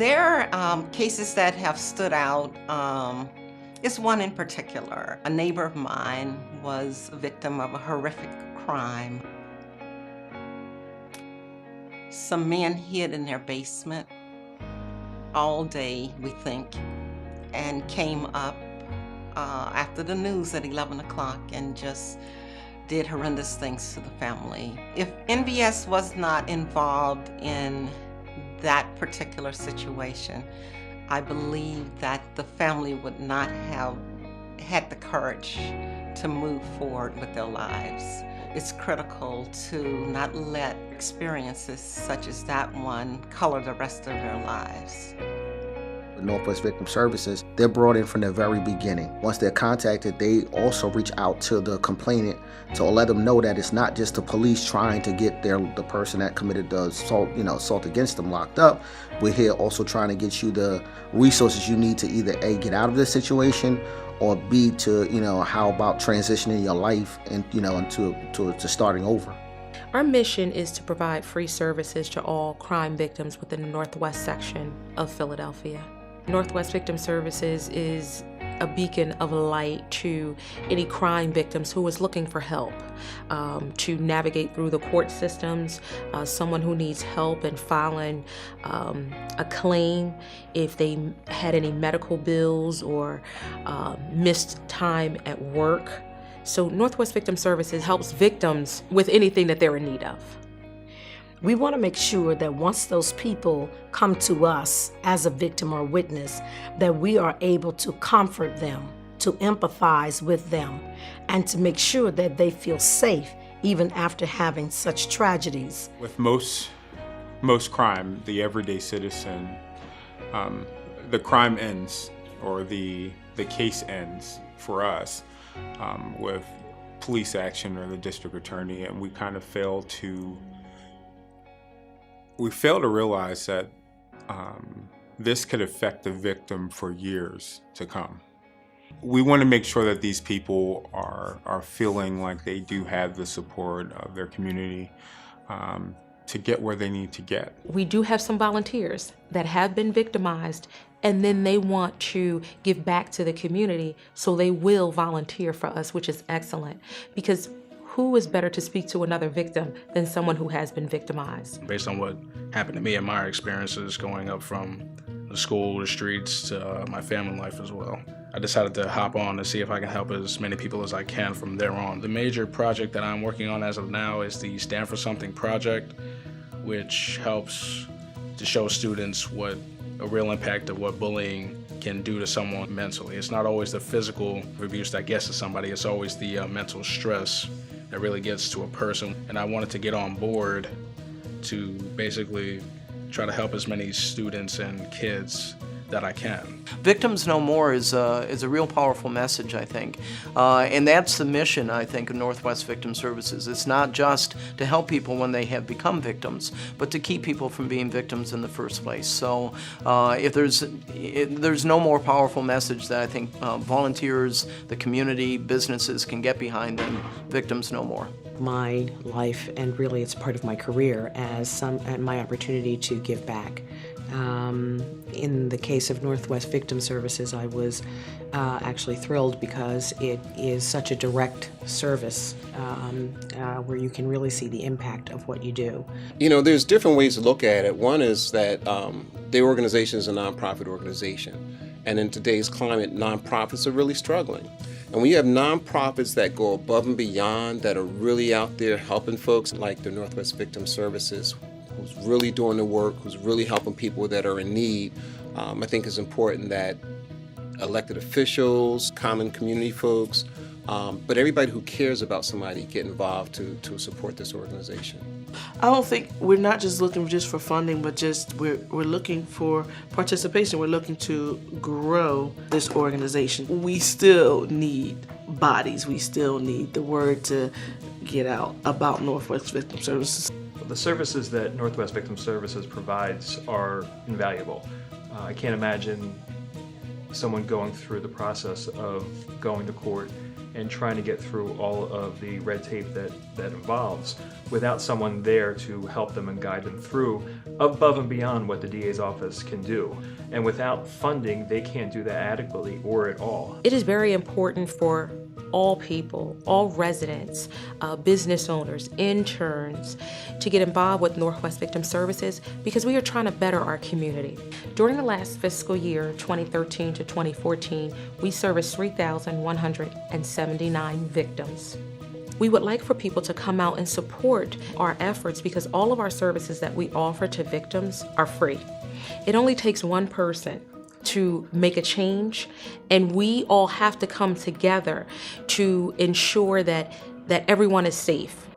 There are cases that have stood out. It's one in particular. A neighbor of mine was a victim of a horrific crime. Some men hid in their basement all day, we think, and came up after the news at 11 o'clock and just did horrendous things to the family. If NVS was not involved in that particular situation, I believe that the family would not have had the courage to move forward with their lives. It's critical to not let experiences such as that one color the rest of their lives. NorthWest Victim Services, they're brought in from the very beginning. Once they're contacted, they also reach out to the complainant to let them know that it's not just the police trying to get the person that committed the assault against them locked up. We're here also trying to get you the resources you need to either A, get out of this situation, or B, to how about transitioning your life and to starting over. Our mission is to provide free services to all crime victims within the Northwest section of Philadelphia. NorthWest Victim Services is a beacon of light to any crime victims who is looking for help to navigate through the court systems, someone who needs help in filing a claim if they had any medical bills or missed time at work. So NorthWest Victim Services helps victims with anything that they're in need of. We want to make sure that once those people come to us as a victim or witness, that we are able to comfort them, to empathize with them, and to make sure that they feel safe even after having such tragedies. With most crime, the everyday citizen, the crime ends, or the case ends for us with police action or the district attorney, and we kind of fail to realize that this could affect the victim for years to come. We want to make sure that these people are feeling like they do have the support of their community to get where they need to get. We do have some volunteers that have been victimized, and then they want to give back to the community, so they will volunteer for us, which is excellent, because who is better to speak to another victim than someone who has been victimized? Based on what happened to me and my experiences going up from the school, the streets, to my family life as well, I decided to hop on to see if I can help as many people as I can from there on. The major project that I'm working on as of now is the Stand for Something project, which helps to show students what a real impact of what bullying can do to someone mentally. It's not always the physical abuse that gets to somebody, it's always the mental stress that really gets to a person. And I wanted to get on board to basically try to help as many students and kids that I can. Victims No More is a real powerful message, I think. And that's the mission, I think, of NorthWest Victim Services. It's not just to help people when they have become victims, but to keep people from being victims in the first place. So if there's no more powerful message that I think volunteers, the community, businesses can get behind than Victims No More. My life, and really it's part of my career, as my opportunity to give back. In the case of NorthWest Victim Services, I was actually thrilled because it is such a direct service where you can really see the impact of what you do. There's different ways to look at it. One is that their organization is a nonprofit organization. And in today's climate, nonprofits are really struggling. And when you have nonprofits that go above and beyond, that are really out there helping folks, like the NorthWest Victim Services, who's really doing the work, who's really helping people that are in need, I think it's important that elected officials, common community folks, but everybody who cares about somebody get involved to support this organization. I don't think we're not just looking just for funding, but just we're looking for participation. We're looking to grow this organization. We still need bodies. We still need the word to get out about NorthWest Victim Services. The services that NorthWest Victim Services provides are invaluable. I can't imagine someone going through the process of going to court and trying to get through all of the red tape that involves without someone there to help them and guide them through above and beyond what the DA's office can do. And without funding, they can't do that adequately or at all. It is very important for all people, all residents, business owners, interns, to get involved with NorthWest Victim Services because we are trying to better our community. During the last fiscal year, 2013 to 2014, we serviced 3,179 victims. We would like for people to come out and support our efforts because all of our services that we offer to victims are free. It only takes one person to make a change, and we all have to come together to ensure that everyone is safe.